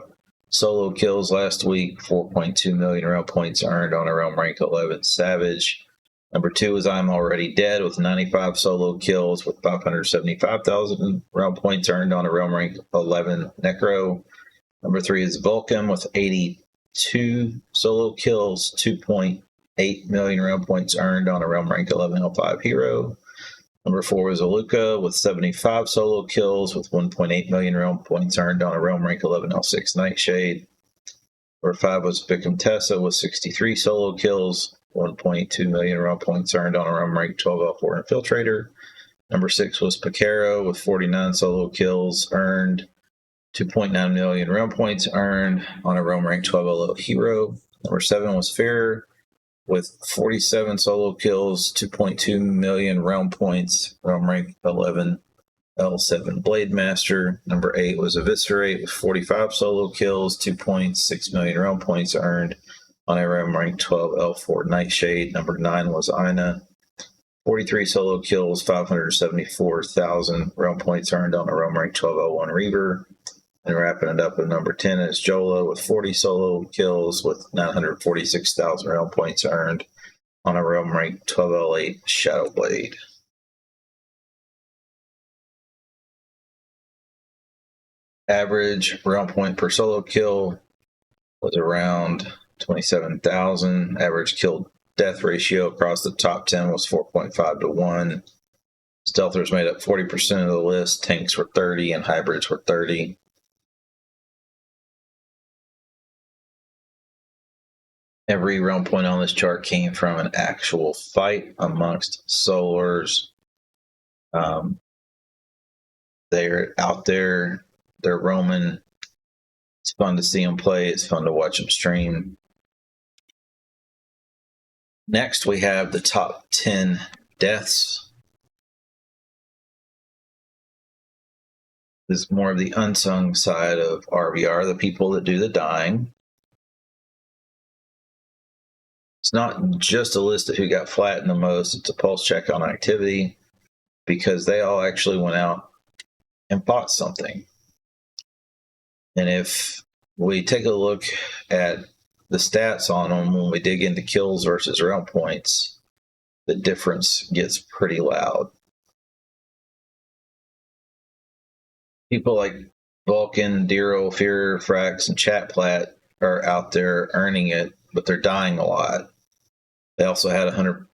solo kills last week, 4.2 million realm points earned on a realm rank 11 Savage. Number 2 is I'm Already Dead with 95 solo kills with 575,000 realm points earned on a realm rank 11 Necro. Number 3 is Vulcan with 82 solo kills, 2.8 million realm points earned on a realm rank 11 L5 Hero. Number 4 is Aluka with 75 solo kills with 1.8 million realm points earned on a realm rank 11 L6 Nightshade. Number 5 was Vicomtessa with 63 solo kills, 1.2 million realm points earned on a realm rank 12 L4 Infiltrator. Number 6 was Picaro with 49 solo kills earned, 2.9 million realm points earned on a realm rank 12 LO Hero. Number 7 was Fair with 47 solo kills, 2.2 million realm points, realm rank 11 L7 Blade Master. Number 8 was Eviscerate with 45 solo kills, 2.6 million realm points earned on a realm rank 12 L4 Nightshade. Number 9 was Ina, 43 solo kills, 574,000 realm points earned on a realm rank 12 L1 Reaver. And wrapping it up with number 10 is Jola with 40 solo kills with 946,000 realm points earned on a realm rank 12L8 Shadowblade. Average realm point per solo kill was around 27,000. Average kill death ratio across the top 10 was 4.5 to 1. Stealthers made up 40% of the list, tanks were 30, and hybrids were 30. Every realm point on this chart came from an actual fight amongst solars. They're out there, they're roaming. It's fun to see them play, it's fun to watch them stream. Next, we have the top 10 deaths. This is more of the unsung side of RVR, the people that do the dying. It's not just a list of who got flattened the most, it's a pulse check on activity, because they all actually went out and bought something. And if we take a look at the stats on them when we dig into kills versus realm points, the difference gets pretty loud. People like Vulcan, Dero, Fear, Frax, and Chatplat are out there earning it, but they're dying a lot. They also had 100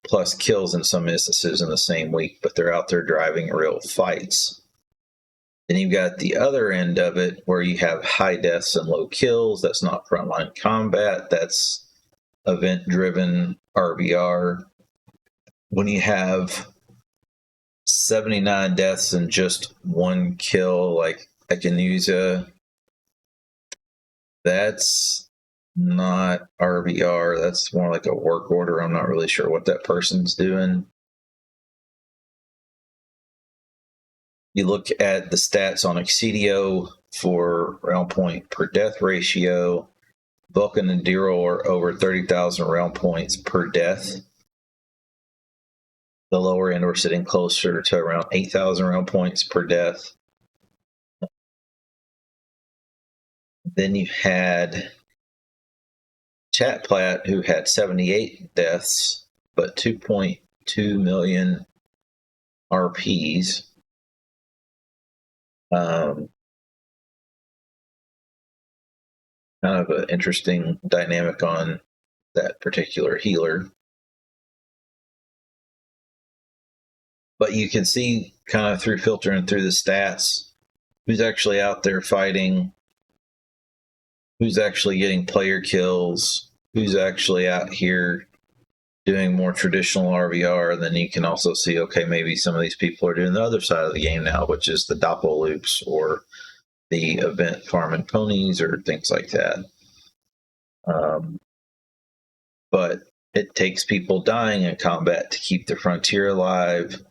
plus kills in some instances in the same week, but they're out there driving real fights. Then you've got the other end of it where you have high deaths and low kills. That's not frontline combat. That's event-driven RVR. When you have 79 deaths and just one kill, like Ekanusa, that's not RVR. That's more like a work order. I'm not really sure what that person's doing. You look at the stats on Excedio for realm point per death ratio. Vulcan and Dero are over 30,000 realm points per death. The lower end, we're sitting closer to around 8,000 realm points per death. Then you had Chatplat, who had 78 deaths, but 2.2 million RPs. Kind of an interesting dynamic on that particular healer. But you can see kind of through filtering through the stats who's actually out there fighting, who's actually getting player kills, who's actually out here doing more traditional RVR. Then you can also see, okay, maybe some of these people are doing the other side of the game now, which is the Doppel loops or the event farming ponies or things like that. But it takes people dying in combat to keep the frontier alive.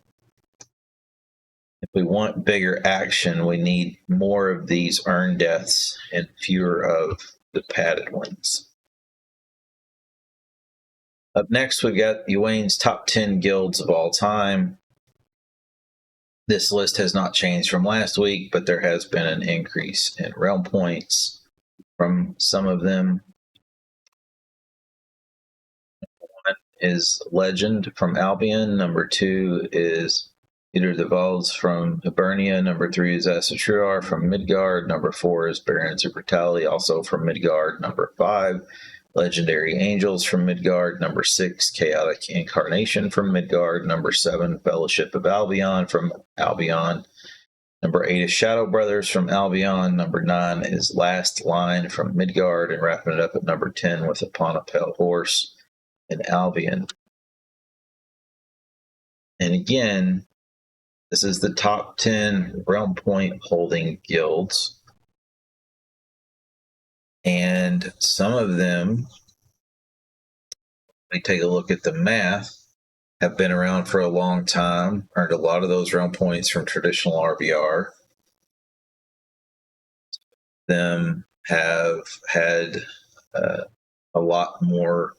If we want bigger action, we need more of these earned deaths and fewer of the padded ones. Up next, we've got Ewain's top 10 guilds of all time. This list has not changed from last week, but there has been an increase in realm points from some of them. One is Legend from Albion. Number 2 is Peter the Valds from Hibernia. Number 3 is Asatruar from Midgard. Number 4 is Barons of Brutality, also from Midgard. Number 5, Legendary Angels from Midgard. Number 6, Chaotic Incarnation from Midgard. Number 7, Fellowship of Albion from Albion. Number 8 is Shadow Brothers from Albion. Number 9 is Last Line from Midgard. And wrapping it up at number 10 with Upon a Pale Horse in Albion. And again, this is the top 10 realm point holding guilds. And some of them, we take a look at the math, have been around for a long time, earned a lot of those realm points from traditional RVR. Them have had a lot more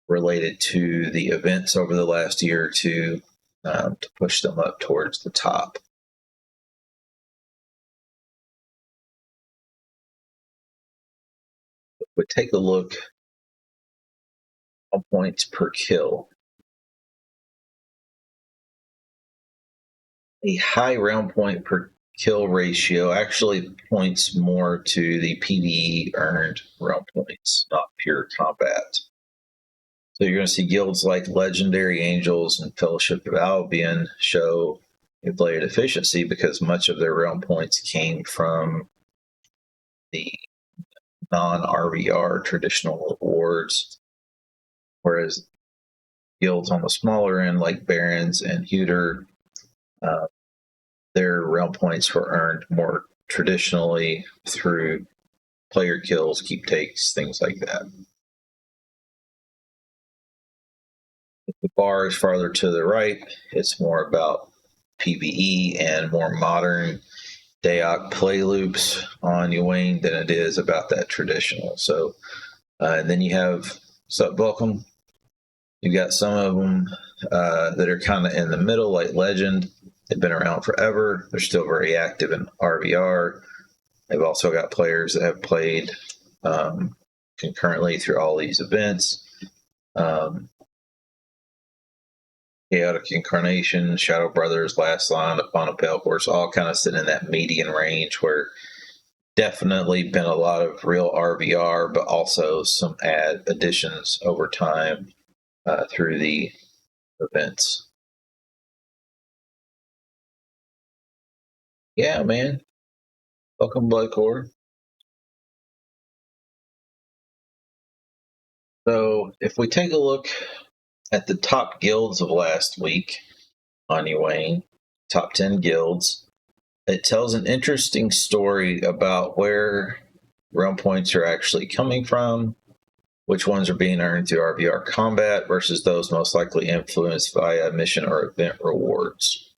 related to the events over the last year or two to push them up towards the top. But take a look at points per kill. A high realm point per kill ratio actually points more to the PvE earned realm points, not pure combat. So you're going to see guilds like Legendary Angels and Fellowship of Albion show a blade efficiency because much of their realm points came from the non-RVR traditional rewards, whereas guilds on the smaller end like Barons and Hewter, their realm points were earned more traditionally through player kills, keep takes, things like that. If the bar is farther to the right, it's more about PvE and more modern DAoC play loops on Yuan than it is about that traditional. So, and then you have welcome. You got some of them that are kind of in the middle, like Legend. They've been around forever. They're still very active in RVR. They've also got players that have played concurrently through all these events. Chaotic Incarnation, Shadow Brothers, Last Line, Upon a Pale Horse, all kind of sit in that median range where definitely been a lot of real RVR, but also some additions over time through the events. Yeah, man. Welcome, Bloodcore. So if we take a look at the top guilds of last week on Yuan, top 10 guilds, it tells an interesting story about where realm points are actually coming from, which ones are being earned through RVR combat versus those most likely influenced via mission or event rewards.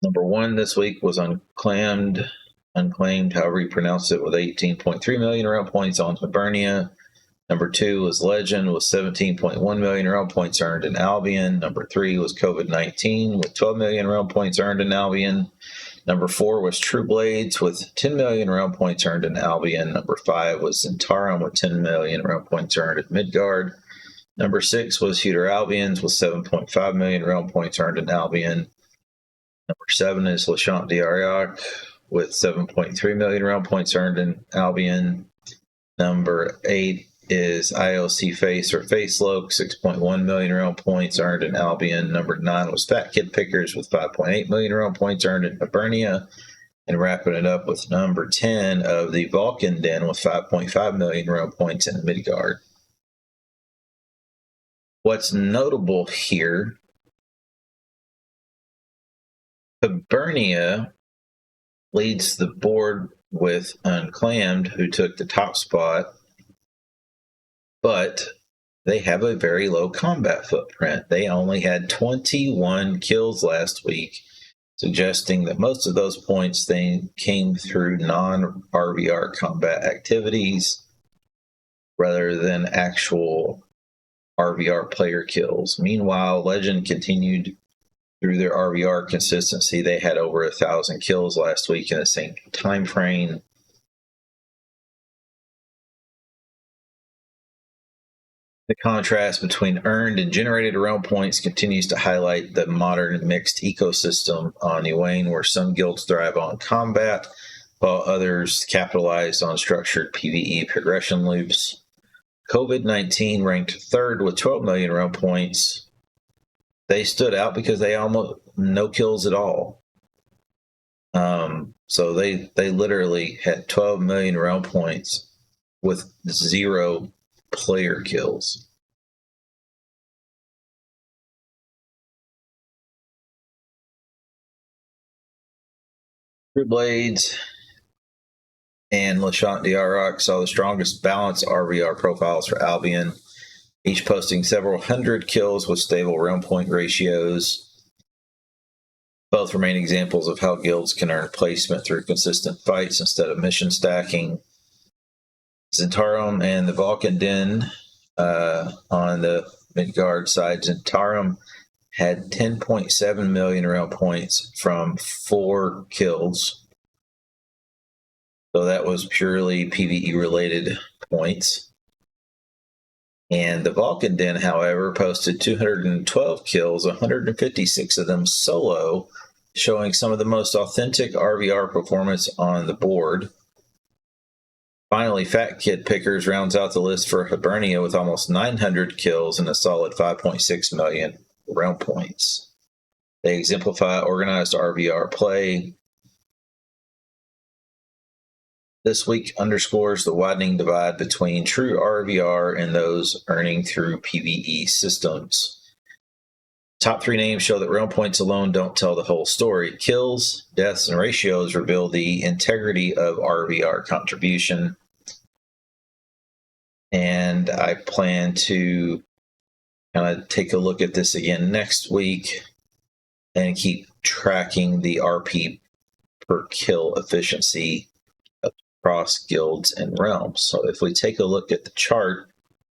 Number 1 this week was Unclaimed, however you pronounce it, with 18.3 million realm points on Hibernia. Number 2 was Legend with 17.1 million realm points earned in Albion. Number 3 was COVID-19 with 12 million realm points earned in Albion. Number 4 was True Blades with 10 million realm points earned in Albion. Number 5 was Zentarum with 10 million realm points earned at Midgard. Number 6 was Hewter Albions with 7.5 million realm points earned in Albion. Number 7 is Lashant DAoC with 7.3 million realm points earned in Albion. Number 8 is IOC Face or Faceloke, 6.1 million realm points earned in Albion. Number 9 was Fat Kid Pickers with 5.8 million realm points earned in Hibernia. And wrapping it up with number 10 of the Vulcan Den with 5.5 million realm points in Midgard. What's notable here, Hibernia leads the board with Unclaimed, who took the top spot, but they have a very low combat footprint. They only had 21 kills last week, suggesting that most of those points came through non-RVR combat activities rather than actual RVR player kills. Meanwhile, Legend continued through their RVR consistency. They had over 1,000 kills last week in the same time frame. The contrast between earned and generated realm points continues to highlight the modern mixed ecosystem on Yuan, where some guilds thrive on combat, while others capitalize on structured PvE progression loops. COVID-19 ranked 3rd with 12 million realm points. They stood out because they almost no kills at all. So they literally had 12 million realm points with 0 player kills. True Blades and Lashant DAoC saw the strongest balanced RVR profiles for Albion, each posting several hundred kills with stable realm point ratios. Both remain examples of how guilds can earn placement through consistent fights instead of mission stacking. Zentarum and the Vulcan Den on the Midgard side, Zentarum had 10.7 million realm points from 4 kills. So that was purely PvE related points. And the Vulcan Den, however, posted 212 kills, 156 of them solo, showing some of the most authentic RVR performance on the board. Finally, Fat Kid Pickers rounds out the list for Hibernia with almost 900 kills and a solid 5.6 million realm points. They exemplify organized RVR play. This week underscores the widening divide between true RVR and those earning through PvE systems. Top 3 names show that realm points alone don't tell the whole story. Kills, deaths, and ratios reveal the integrity of RVR contribution. And I plan to kind of take a look at this again next week and keep tracking the RP per kill efficiency across guilds and realms. So if we take a look at the chart,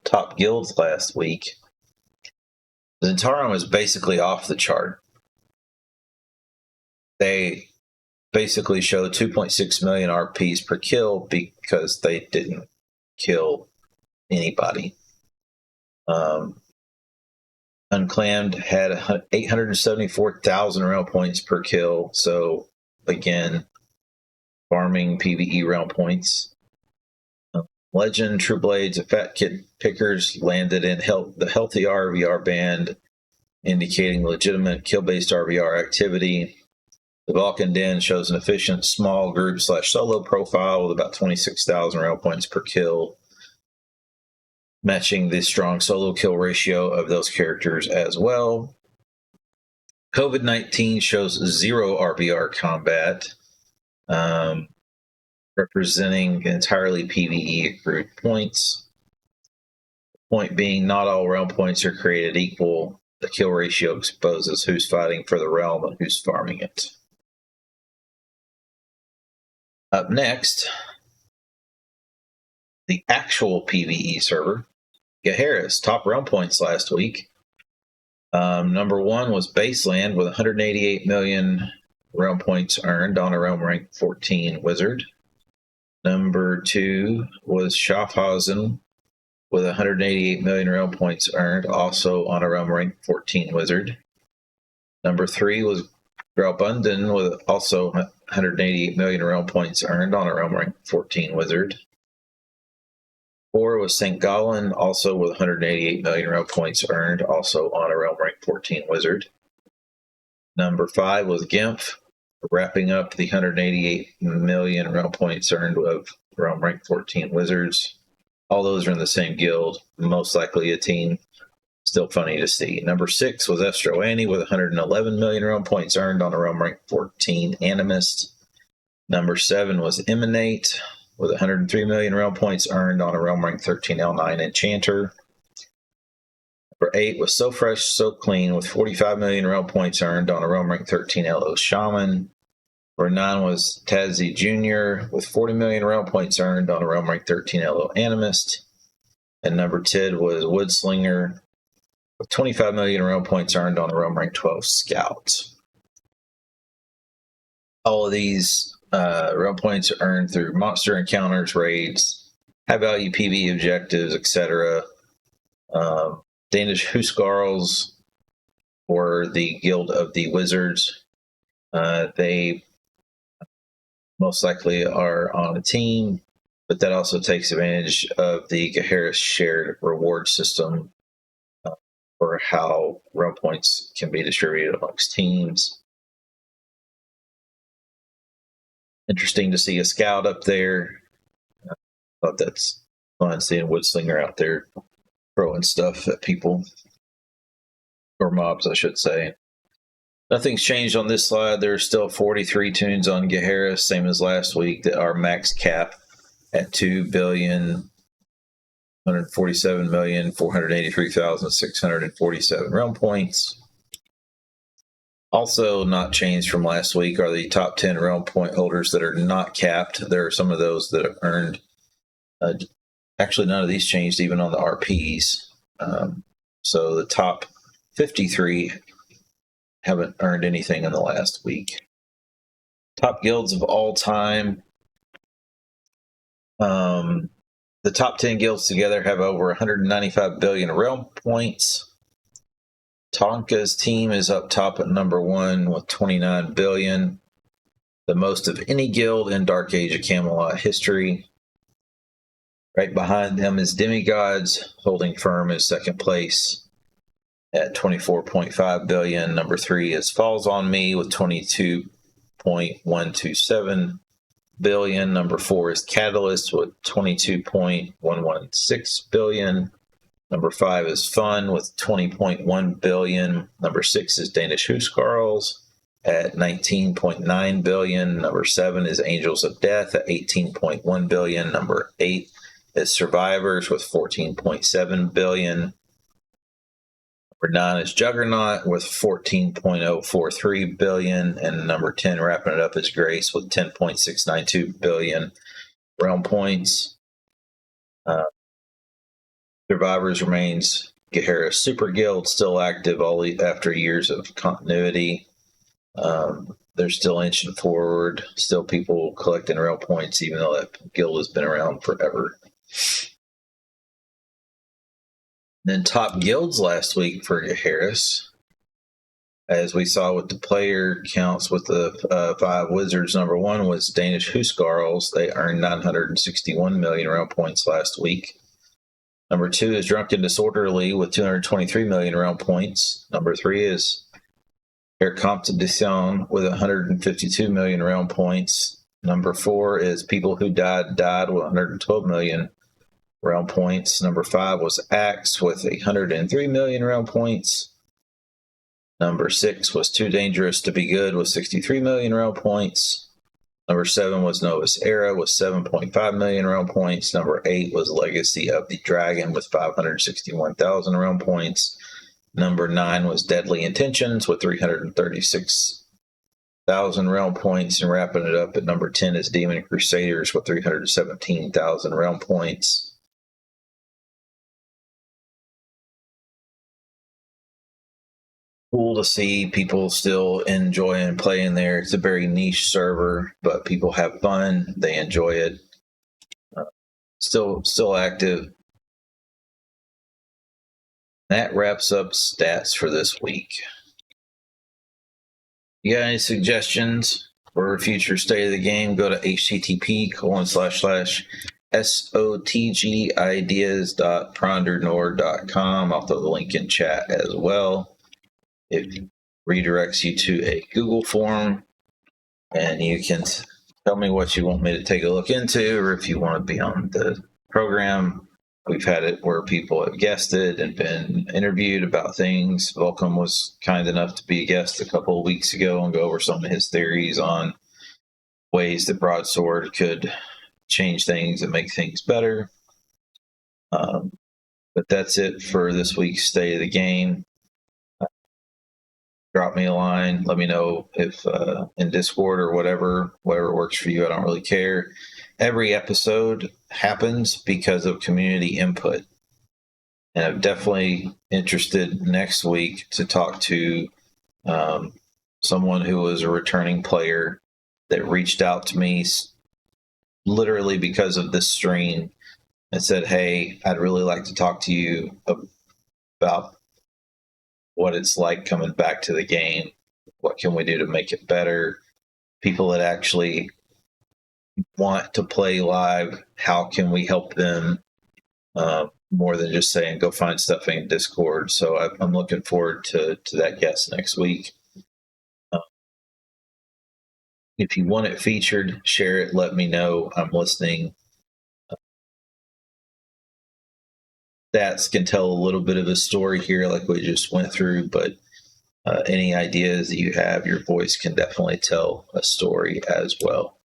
top guilds last week, Zentarum is basically off the chart. They basically show 2.6 million RPs per kill because they didn't kill anybody. Unclaimed had 874,000 realm points per kill. So again, farming PvE realm points. Legend, True Blades, and Fat Kid Pickers landed in the healthy RVR band, indicating legitimate kill-based RVR activity. The Vulcan Den shows an efficient small group / solo profile with about 26,000 realm points per kill, matching the strong solo kill ratio of those characters as well. COVID-19 shows 0 RVR combat, representing entirely PvE accrued points. The point being, not all realm points are created equal. The kill ratio exposes who's fighting for the realm and who's farming it. Up next, the actual PvE server, Gaheris, top realm points last week. Number 1 was Baseland with 188 million realm points earned on a realm rank 14 wizard. Number 2 was Schaffhausen with 188 million realm points earned, also on a realm rank 14 wizard. Number 3 was Graubünden with also 188 million realm points earned on a realm rank 14 wizard. 4 was St. Gallen, also with 188 million realm points earned, also on a realm rank 14 wizard. Number 5 was Genf, wrapping up the 188 million realm points earned of realm rank 14 wizards. All those are in the same guild, most likely a team. Still funny to see. Number 6 was Estroani with 111 million realm points earned on a realm rank 14 animist. Number 7 was Emanate with 103 million realm points earned on a realm rank 13 L9 enchanter. Number 8 was So Fresh, So Clean with 45 million realm points earned on a realm rank 13 LO shaman. Number 9 was Tazzy Jr. with 40 million realm points earned on a realm rank 13 LO animist. And number 10 was Woodslinger with 25 million realm points earned on a realm rank 12 scout. All of these realm points are earned through monster encounters, raids, high value PvE objectives, etc. Danish Huskarls or the Guild of the Wizards. They most likely are on a team, but that also takes advantage of the Gaheris shared reward system for how realm points can be distributed amongst teams. Interesting to see a scout up there. I thought that's fun seeing Woodslinger out there throwing stuff at people, or mobs, I should say. Nothing's changed on this slide. There are still 43 tunes on Gaheris, same as last week, that are max cap at 2,147,483,647 realm points. Also not changed from last week are the top 10 realm point holders that are not capped. There are some of those that have earned. Actually, none of these changed even on the RPs. So the top 53 haven't earned anything in the last week. Top guilds of all time. The top 10 guilds together have over 195 billion realm points. Tonka's team is up top at number 1 with 29 billion, the most of any guild in Dark Age of Camelot history. Right behind them is Demigods, holding firm in second place at 24.5 billion. Number 3 is Falls on Me with 22.127 billion. Number 4 is Catalyst with 22.116 billion. Number 5 is Fun with 20.1 billion. Number 6 is Danish Huskarls at 19.9 billion. Number 7 is Angels of Death at 18.1 billion. Number 8 is Survivors with 14.7 billion. Number 9 is Juggernaut with 14.043 billion. And number 10, wrapping it up, is Grace with 10.692 billion realm points. Survivors remains Gehenna Super Guild, still active all after years of continuity. They're still inching forward, still people collecting realm points, even though that guild has been around forever. Then top guilds last week for Harris, as we saw with the player counts with the 5 wizards. Number 1 was Danish Huskarls. They earned 961 million realm points last week. Number 2 is Drunken Disorderly with 223 million realm points. Number 3 is Herr Comte de Sion with 152 million realm points. Number 4 is People Who Died with 112 million realm points. Number 5 was Axe with 103 million realm points. Number 6 was Too Dangerous to Be Good with 63 million realm points. Number 7 was Novus Era with 7.5 million realm points. Number 8 was Legacy of the Dragon with 561,000 realm points. Number 9 was Deadly Intentions with 336,000 realm points. And wrapping it up at number 10 is Demon Crusaders with 317,000 realm points. Cool to see people still enjoying playing there. It's a very niche server, but people have fun. They enjoy it. Still active. That wraps up stats for this week. You got any suggestions for a future state of the game? Go to http://sotgideas.prondrnord.com. I'll throw the link in chat as well. It redirects you to a Google form, and you can tell me what you want me to take a look into, or if you want to be on the program. We've had it where people have guested and been interviewed about things. Volcom was kind enough to be a guest a couple of weeks ago and go over some of his theories on ways that Broadsword could change things and make things better. But that's it for this week's State of the Game. Drop me a line. Let me know if in Discord or whatever works for you. I don't really care. Every episode happens because of community input. And I'm definitely interested next week to talk to someone who was a returning player that reached out to me literally because of this stream and said, hey, I'd really like to talk to you about what it's like coming back to the game. What can we do to make it better? People that actually want to play live, how can we help them more than just saying go find stuff in Discord? So I'm looking forward to that guest next week. If you want it featured, share it, let me know. I'm listening. Stats can tell a little bit of a story here like we just went through, but any ideas that you have, your voice can definitely tell a story as well.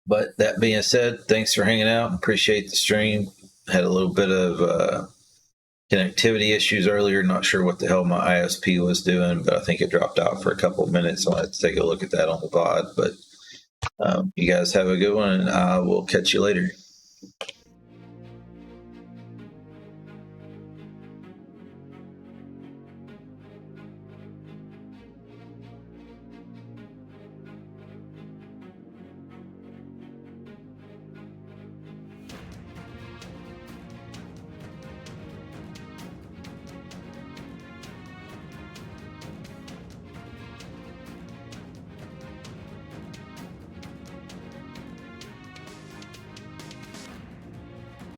But that being said, thanks for hanging out. Appreciate the stream. Had a little bit of connectivity issues earlier. Not sure what the hell my ISP was doing, but I think it dropped out for a couple of minutes. So I have to take a look at that on the VOD. But you guys have a good one, and I will catch you later.